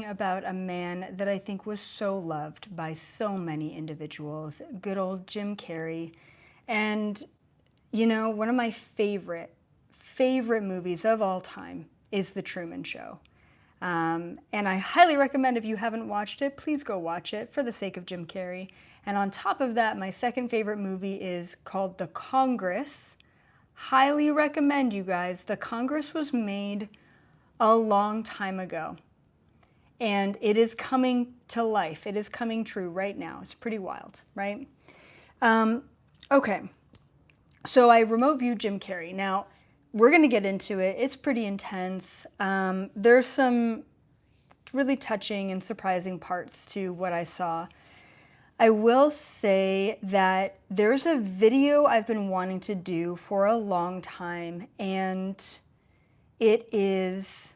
about a man that I think was so loved by so many individuals, good old Jim Carrey. And, you know, one of my favorite movies of all time is The Truman Show. And I highly recommend, if you haven't watched it, please go watch it for the sake of Jim Carrey. And on top of that, my second favorite movie is called The Congress. Highly recommend, you guys. The Congress was made a long time ago. And it is coming to life. It is coming true right now. It's pretty wild, right? Okay, so I remote viewed Jim Carrey. Now, we're going to get into it. It's pretty intense. There's some really touching and surprising parts to what I saw. I will say that there's a video I've been wanting to do for a long time, and it is...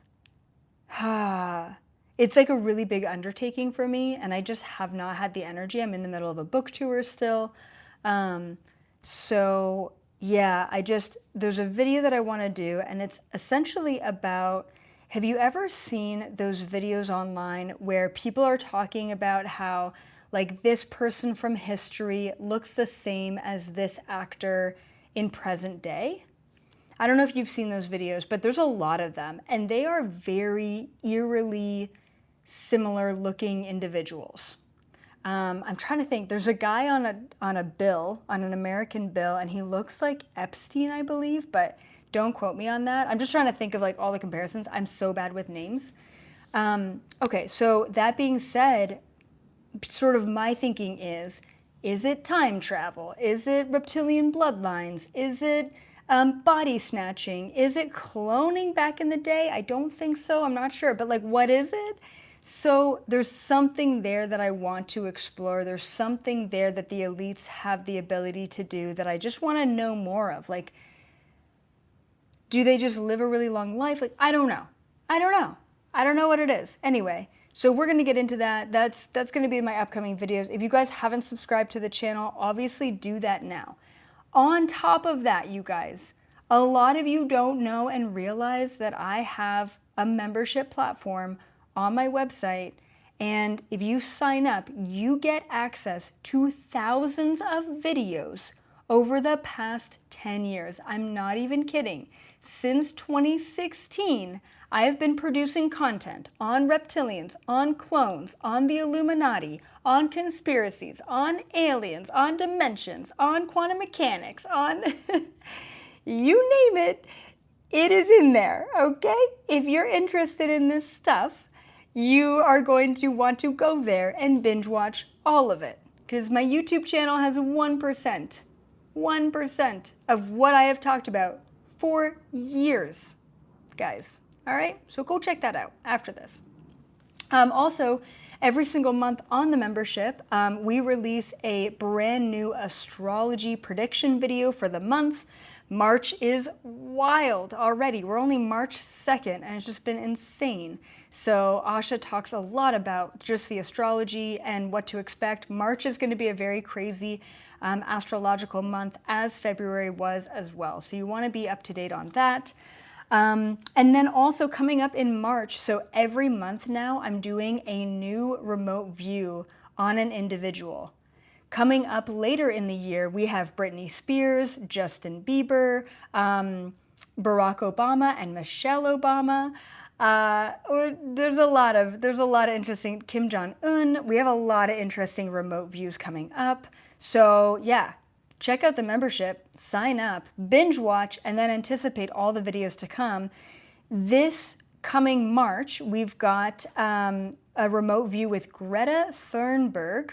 it's like a really big undertaking for me, and I just have not had the energy. I'm in the middle of a book tour still. So yeah, there's a video that I want to do, and it's essentially about, have you ever seen those videos online where people are talking about how, like, this person from history looks the same as this actor in present day? I don't know if you've seen those videos, but there's a lot of them, and they are very eerily similar looking individuals. I'm trying to think. There's a guy on a bill, on an American bill, and he looks like Epstein, I believe, but don't quote me on that. I'm just trying to think of like all the comparisons. I'm so bad with names. Okay, so that being said, sort of my thinking is it time travel? Is it reptilian bloodlines? Is it body snatching? Is it cloning back in the day? I don't think so. I'm not sure. But like, what is it? So there's something there that I want to explore. There's something there that the elites have the ability to do that I just want to know more of. Like, do they just live a really long life? Like, I don't know. I don't know what it is. Anyway, so we're going to get into that. That's going to be in my upcoming videos. If you guys haven't subscribed to the channel, obviously do that now. On top of that, you guys, a lot of you don't know and realize that I have a membership platform on my website, and if you sign up, you get access to thousands of videos over the past 10 years. I'm not even kidding. Since 2016, I have been producing content on reptilians, on clones, on the Illuminati, on conspiracies, on aliens, on dimensions, on quantum mechanics, on you name it, it is in there, okay? If you're interested in this stuff, you are going to want to go there and binge watch all of it, because my YouTube channel has 1% of what I have talked about for years, guys. All right, so go check that out after this. Also, every single month on the membership, we release a brand new astrology prediction video for the month. March is wild already. We're only March 2nd, and it's just been insane. So Asha talks a lot about just the astrology and what to expect. March is going to be a very crazy astrological month, as February was as well. So you want to be up to date on that. And then also coming up in March, so every month now, I'm doing a new remote view on an individual. Coming up later in the year, we have Britney Spears, Justin Bieber, Barack Obama, and Michelle Obama. There's a lot of interesting, Kim Jong-un. We have a lot of interesting remote views coming up. So yeah, check out the membership, sign up, binge watch, and then anticipate all the videos to come. This coming March, we've got a remote view with Greta Thunberg,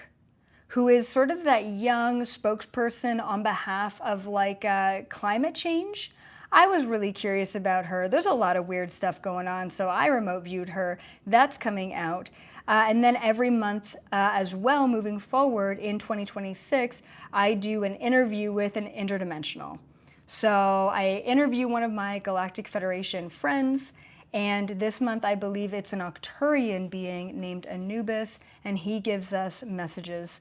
who is sort of that young spokesperson on behalf of like climate change. I was really curious about her. There's a lot of weird stuff going on, so I remote viewed her. That's coming out. And then every month as well, moving forward in 2026, I do an interview with an interdimensional. So I interview one of my Galactic Federation friends, and this month I believe it's an Arcturian being named Anubis, and he gives us messages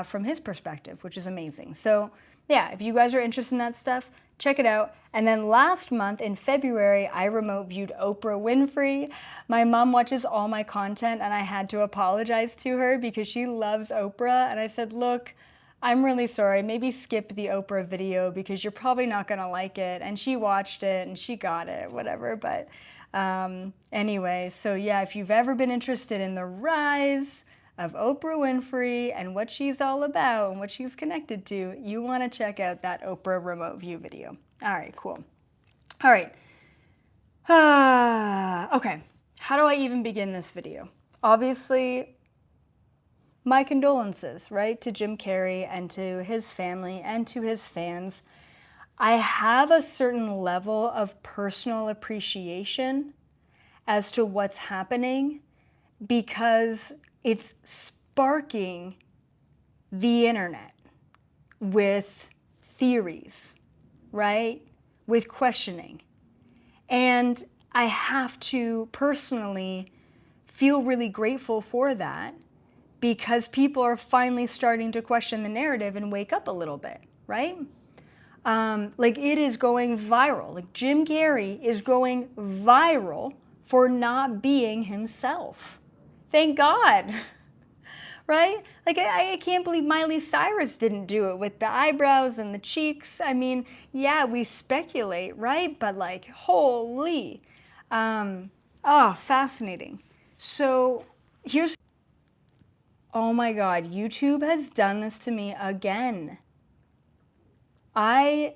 from his perspective, which is amazing. So yeah, if you guys are interested in that stuff, check it out. And then last month in February, I remote viewed Oprah Winfrey. My mom watches all my content and I had to apologize to her because she loves Oprah. And I said, look, I'm really sorry, maybe skip the Oprah video because you're probably not gonna like it. And she watched it and she got it, whatever. But anyway, so yeah, if you've ever been interested in the rise of Oprah Winfrey and what she's all about and what she's connected to, you want to check out that Oprah remote view video. All right, cool. All right. Okay, how do I even begin this video? Obviously, my condolences, right, to Jim Carrey and to his family and to his fans. I have a certain level of personal appreciation as to what's happening because it's sparking the internet with theories, right? With questioning. And I have to personally feel really grateful for that because people are finally starting to question the narrative and wake up a little bit, right? Like it is going viral. Like Jim Carrey is going viral for not being himself. Thank God, right? Like I can't believe Miley Cyrus didn't do it with the eyebrows and the cheeks. I mean, yeah, we speculate, right? But like, holy, fascinating. So here's, oh my God, YouTube has done this to me again. I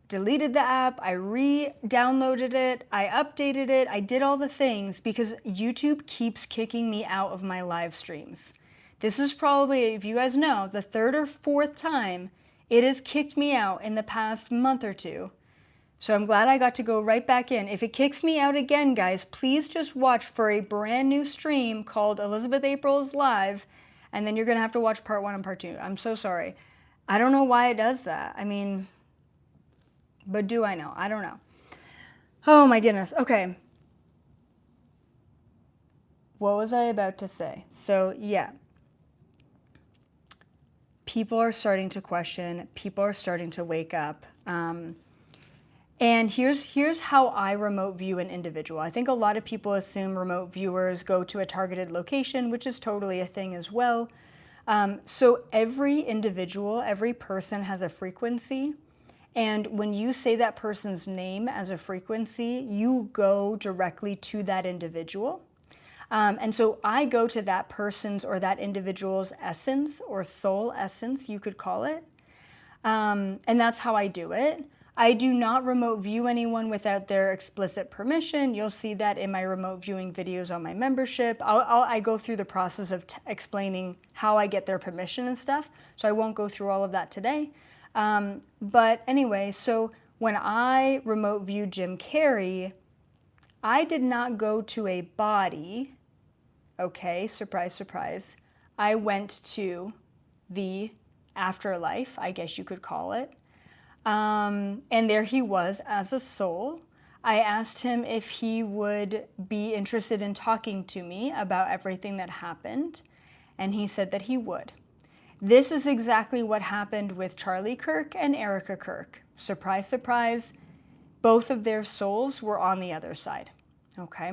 deleted the app, I re-downloaded it, I updated it, I did all the things because YouTube keeps kicking me out of my live streams. This is probably, if you guys know, the third or fourth time it has kicked me out in the past month or two. So I'm glad I got to go right back in. If it kicks me out again, guys, please just watch for a brand new stream called Elizabeth April's Live, and then you're gonna have to watch part 1 and part 2. I'm so sorry. I don't know why it does that. I mean, but do I know? I don't know. Oh my goodness. Okay. What was I about to say? So yeah. People are starting to question. People are starting to wake up. And here's how I remote view an individual. I think a lot of people assume remote viewers go to a targeted location, which is totally a thing as well. So every individual, every person has a frequency. And when you say that person's name as a frequency, you go directly to that individual. And so I go to that person's or that individual's essence or soul essence, you could call it. And that's how I do it. I do not remote view anyone without their explicit permission. You'll see that in my remote viewing videos on my membership. I go through the process of explaining how I get their permission and stuff. So I won't go through all of that today. But anyway, so when I remote viewed Jim Carrey, I did not go to a body. Okay, surprise, surprise. I went to the afterlife, I guess you could call it. And there he was as a soul. I asked him if he would be interested in talking to me about everything that happened, and he said that he would. This is exactly what happened with Charlie Kirk and Erica Kirk. Surprise, surprise, both of their souls were on the other side, okay?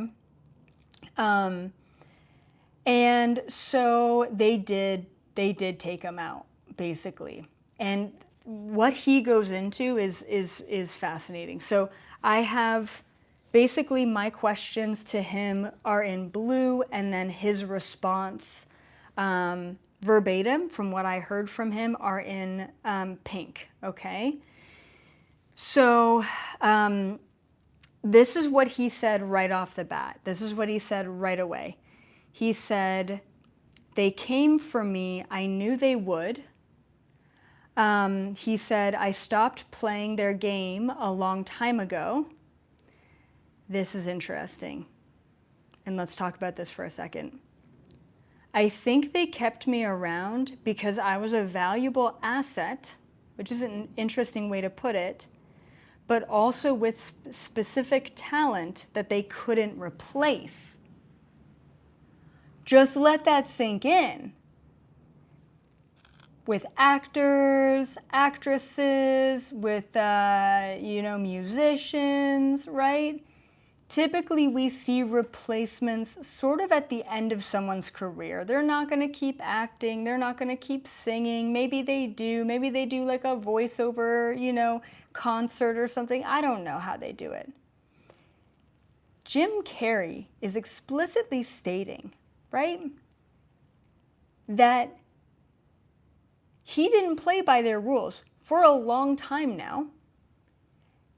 And so they did take him out, basically. And what he goes into is fascinating. So I have, basically my questions to him are in blue, and then his response, verbatim from what I heard from him, are in pink, okay? So this is what he said right off the bat. This is what he said right away. He said, "They came for me, I knew they would." He said, "I stopped playing their game a long time ago." This is interesting. And let's talk about this for a second. "I think they kept me around because I was a valuable asset," which is an interesting way to put it, "but also with specific talent that they couldn't replace." Just let that sink in. with actors, actresses, with, musicians, right? Typically, we see replacements sort of at the end of someone's career. They're not going to keep acting. They're not going to keep singing. Maybe they do. Maybe they do like a voiceover, concert or something. I don't know how they do it. Jim Carrey is explicitly stating, right, that he didn't play by their rules for a long time now,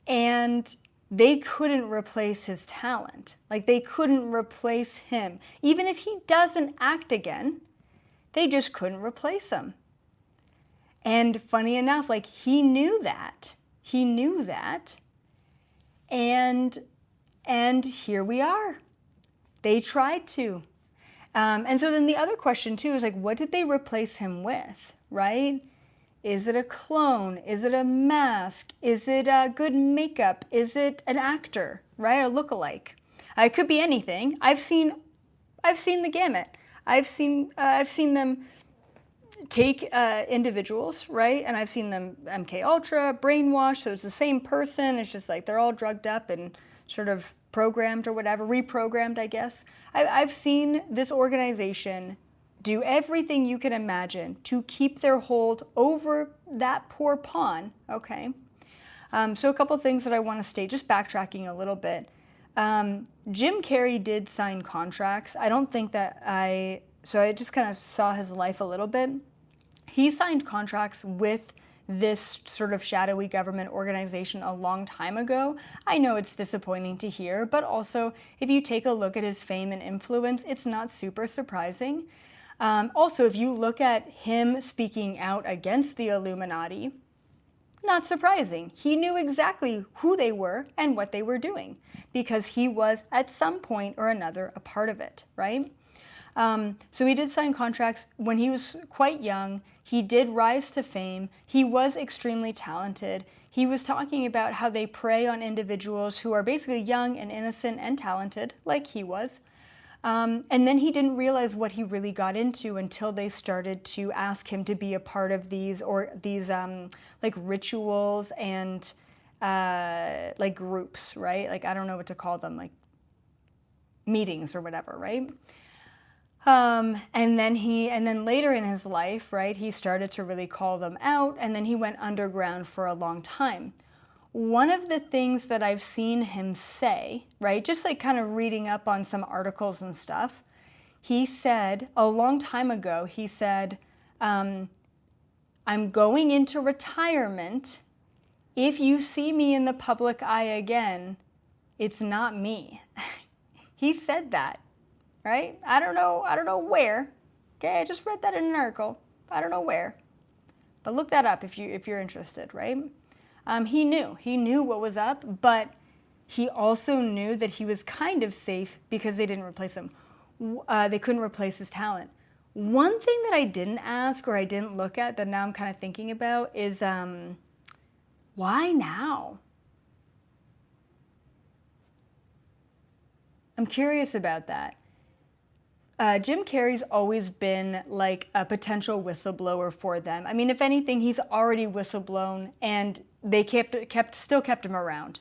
and they couldn't replace his talent. Like, they couldn't replace him. Even if he doesn't act again, they just couldn't replace him. And funny enough, like, he knew that. He knew that. And here we are. They tried to. And so then the other question too is like, what did they replace him with, right? Is it a clone? Is it a mask? Is it a good makeup? Is it an actor, right? A lookalike? It could be anything. I've seen the gamut. I've seen them take individuals, right? And I've seen them MK Ultra, brainwashed, so it's the same person. It's just like they're all drugged up and sort of programmed or whatever, reprogrammed, I guess. I've seen this organization do everything you can imagine to keep their hold over that poor pawn, okay? So a couple things that I want to state, just backtracking a little bit. Jim Carrey did sign contracts. I don't think that so I just kind of saw his life a little bit. He signed contracts with this sort of shadowy government organization a long time ago. I know it's disappointing to hear, but also if you take a look at his fame and influence, it's not super surprising. Also, if you look at him speaking out against the Illuminati, not surprising. He knew exactly who they were and what they were doing because he was at some point or another a part of it, right? So he did sign contracts when he was quite young. He did rise to fame. He was extremely talented. He was talking about how they prey on individuals who are basically young and innocent and talented, like he was. And then he didn't realize what he really got into until they started to ask him to be a part of these like rituals and like groups, right? Like, I don't know what to call them, like meetings or whatever, right? And then later in his life, right, he started to really call them out, and then he went underground for a long time. One of the things that I've seen him say, right, just like kind of reading up on some articles and stuff, he said a long time ago, he said, I'm going into retirement. If you see me in the public eye again, it's not me. He said that, right? I don't know where. Okay, I just read that in an article. I don't know where. But look that up if you're interested, right? He knew what was up, but he also knew that he was kind of safe because they didn't replace him. They couldn't replace his talent. One thing that I didn't ask or I didn't look at that now I'm kind of thinking about is why now? I'm curious about that. Jim Carrey's always been like a potential whistleblower for them. I mean, if anything, he's already whistleblown, and they still kept him around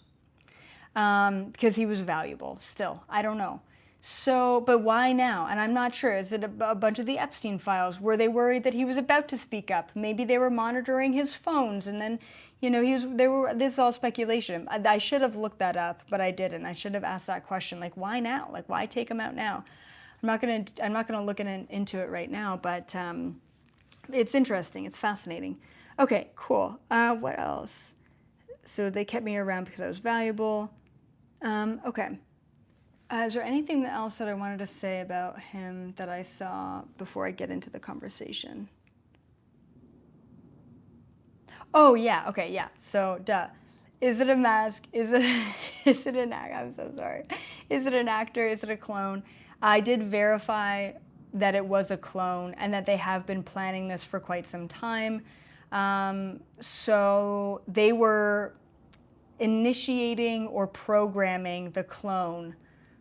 because he was valuable still. I don't know. So, but why now? And I'm not sure. Is it a bunch of the Epstein files? Were they worried that he was about to speak up? Maybe they were monitoring his phones, and then, this is all speculation. I should have looked that up, but I didn't. I should have asked that question. Like, why now? Like, why take him out now? I'm not gonna look into it right now, but it's interesting. It's fascinating. Okay, cool. What else? So they kept me around because I was valuable. Okay. Is there anything else that I wanted to say about him that I saw before I get into the conversation? Oh yeah. Okay. Yeah. So is it a mask? Is it an act? I'm so sorry. Is it an actor? Is it a clone? I did verify that it was a clone and that they have been planning this for quite some time. So they were initiating or programming the clone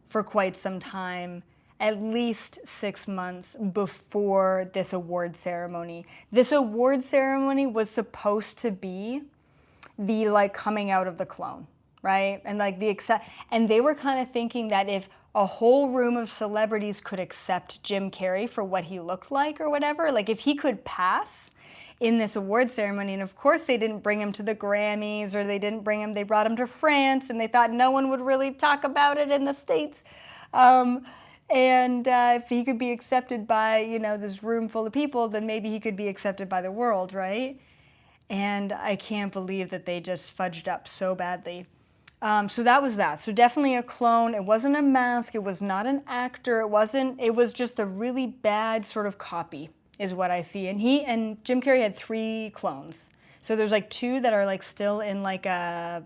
for quite some time. at least 6 months before this award ceremony. This award ceremony was supposed to be the like coming out of the clone, right? And like and they were kind of thinking that if a whole room of celebrities could accept Jim Carrey for what he looked like or whatever, like if he could pass in this award ceremony, and of course they didn't bring him to the Grammys, or they brought him to France, and they thought no one would really talk about it in the States. If he could be accepted by, you know, this room full of people, then maybe he could be accepted by the world, right? And I can't believe that they just fudged up so badly. So that was that. So definitely a clone. It wasn't a mask. It was not an actor. It was just a really bad sort of copy is what I see. And Jim Carrey had 3 clones. So there's like 2 that are like still in like a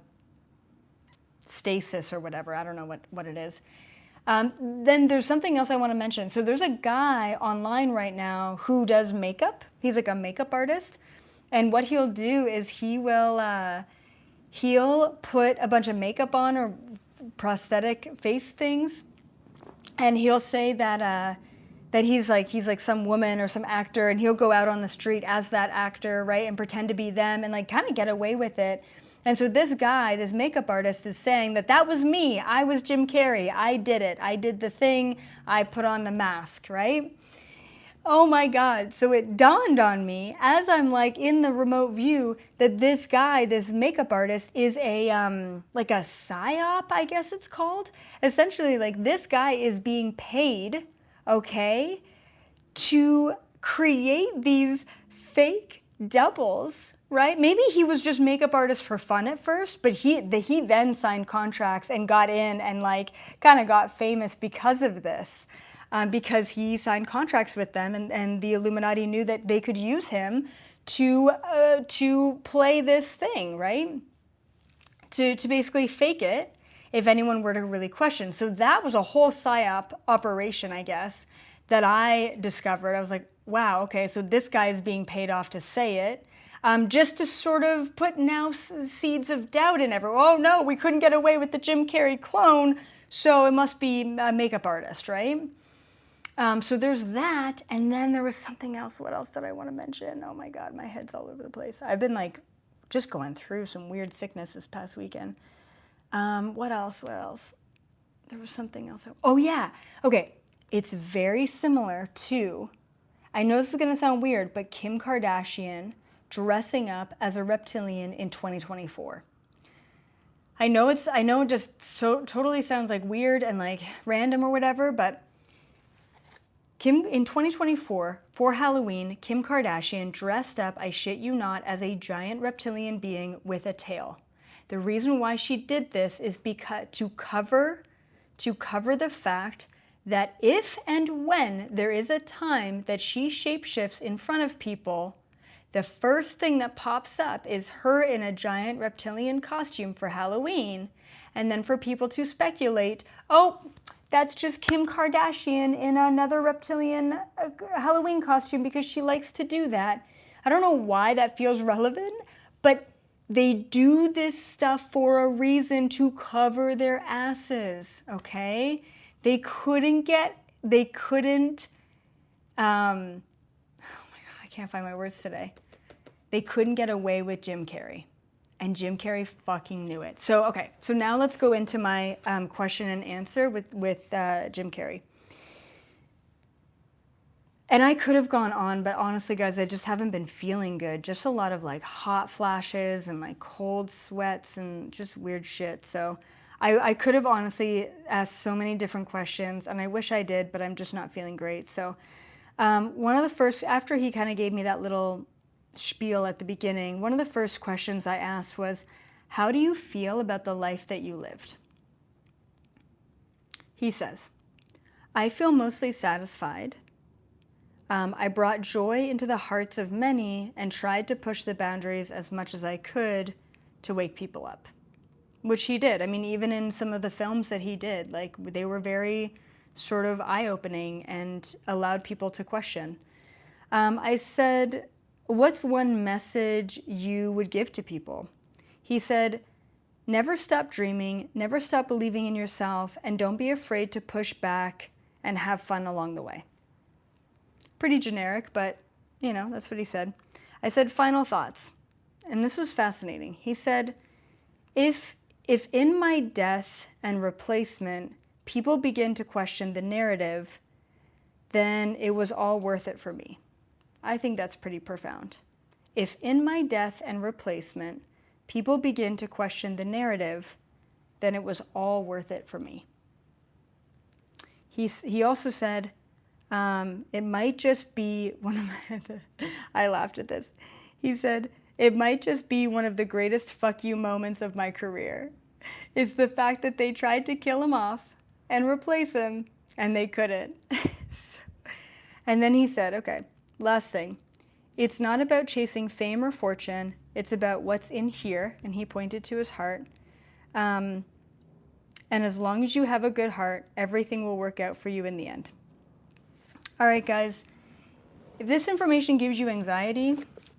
stasis or whatever. I don't know what it is. Then there's something else I want to mention. So there's a guy online right now who does makeup. He's like a makeup artist. And what he'll do is he'll put a bunch of makeup on or prosthetic face things, and he'll say that he's like some woman or some actor, and he'll go out on the street as that actor, right, and pretend to be them and like kind of get away with it. And so this guy, this makeup artist, is saying that was me. I was Jim Carrey. I did it. I did the thing. I put on the mask, right? Oh my God. So it dawned on me as I'm like in the remote view that this guy, this makeup artist, is like a Psy-op, I guess it's called. Essentially, like this guy is being paid, okay, to create these fake doubles, right? Maybe he was just makeup artist for fun at first, but he then signed contracts and got in and like kind of got famous because of this. Because he signed contracts with them, and the Illuminati knew that they could use him to play this thing, right? To basically fake it if anyone were to really question. So that was a whole psyop operation, I guess, that I discovered. I was like, wow, okay, so this guy is being paid off to say it, just to sort of put now seeds of doubt in everyone. Oh no, we couldn't get away with the Jim Carrey clone, so it must be a makeup artist, right? So there's that, and then there was something else. What else did I want to mention? Oh my God, my head's all over the place. I've been like just going through some weird sickness this past weekend. What else? There was something else. Oh yeah, okay. It's very similar to, I know this is gonna sound weird, but Kim Kardashian dressing up as a reptilian in 2024. I know it just so totally sounds like weird and like random or whatever, but Kim, in 2024, for Halloween, Kim Kardashian dressed up, I shit you not, as a giant reptilian being with a tail. The reason why she did this is because to cover the fact that if and when there is a time that she shapeshifts in front of people, the first thing that pops up is her in a giant reptilian costume for Halloween, and then for people to speculate, oh, that's just Kim Kardashian in another reptilian Halloween costume because she likes to do that. I don't know why that feels relevant, but they do this stuff for a reason, to cover their asses, okay? They couldn't, oh my God, I can't find my words today. They couldn't get away with Jim Carrey. And Jim Carrey fucking knew it. So, okay, so now let's go into my question and answer with Jim Carrey. And I could have gone on, but honestly, guys, I just haven't been feeling good. Just a lot of like hot flashes and like cold sweats and just weird shit. So I could have honestly asked so many different questions, and I wish I did, but I'm just not feeling great. So one of the first, after he kind of gave me that little spiel at the beginning, one of the first questions I asked was, how do you feel about the life that you lived? He says, I feel mostly satisfied. I brought joy into the hearts of many and tried to push the boundaries as much as I could to wake people up, which he did. I mean, even in some of the films that he did, like they were very sort of eye-opening and allowed people to question. I said, what's one message you would give to people? He said, never stop dreaming, never stop believing in yourself, and don't be afraid to push back and have fun along the way. Pretty generic, but you know, that's what he said. I said, final thoughts. And this was fascinating. He said, if in my death and replacement, people begin to question the narrative, then it was all worth it for me. I think that's pretty profound. If in my death and replacement, people begin to question the narrative, then it was all worth it for me. He also said, it might just be one of my, I laughed at this. He said, it might just be one of the greatest fuck you moments of my career. It's the fact that they tried to kill him off and replace him, and they couldn't. And then he said, okay, last thing. It's not about chasing fame or fortune. It's about what's in here. And he pointed to his heart. And as long as you have a good heart, everything will work out for you in the end. All right, guys. If this information gives you anxiety,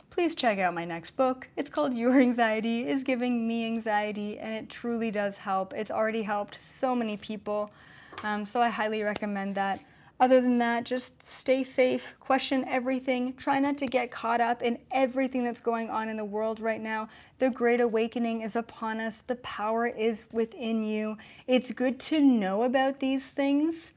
please check out my next book. It's called Your Anxiety is Giving Me Anxiety, and it truly does help. It's already helped so many people, so I highly recommend that. Other than that, just stay safe, question everything, try not to get caught up in everything that's going on in the world right now. The Great Awakening is upon us. The power is within you. It's good to know about these things,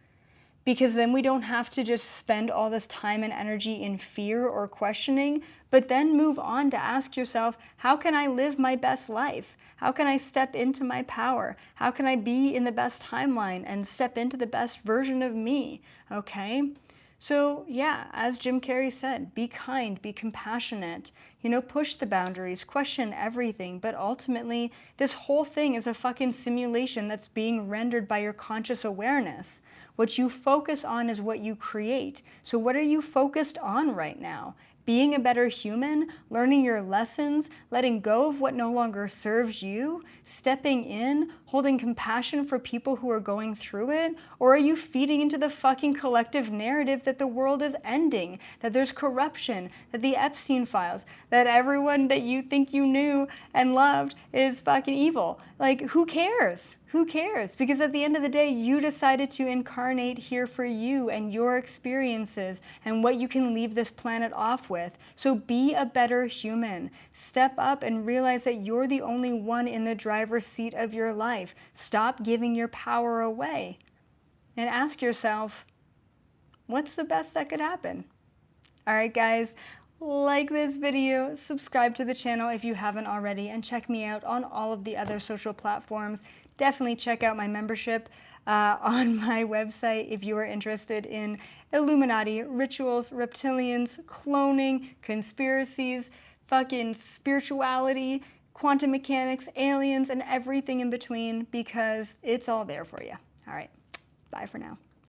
because then we don't have to just spend all this time and energy in fear or questioning, but then move on to ask yourself, how can I live my best life? How can I step into my power? How can I be in the best timeline and step into the best version of me? Okay? So yeah, as Jim Carrey said, be kind, be compassionate, you know, push the boundaries, question everything, but ultimately this whole thing is a fucking simulation that's being rendered by your conscious awareness. What you focus on is what you create. So what are you focused on right now? Being a better human, learning your lessons, letting go of what no longer serves you, stepping in, holding compassion for people who are going through it? Or are you feeding into the fucking collective narrative that the world is ending, that there's corruption, that the Epstein files, that everyone that you think you knew and loved is fucking evil? Like, who cares? Who cares? Because at the end of the day, you decided to incarnate here for you and your experiences and what you can leave this planet off with. So be a better human. Step up and realize that you're the only one in the driver's seat of your life. Stop giving your power away. And ask yourself, what's the best that could happen? All right, guys. Like this video, subscribe to the channel if you haven't already, and check me out on all of the other social platforms. Definitely check out my membership on my website if you are interested in Illuminati, rituals, reptilians, cloning, conspiracies, fucking spirituality, quantum mechanics, aliens, and everything in between, because it's all there for you. All right, bye for now.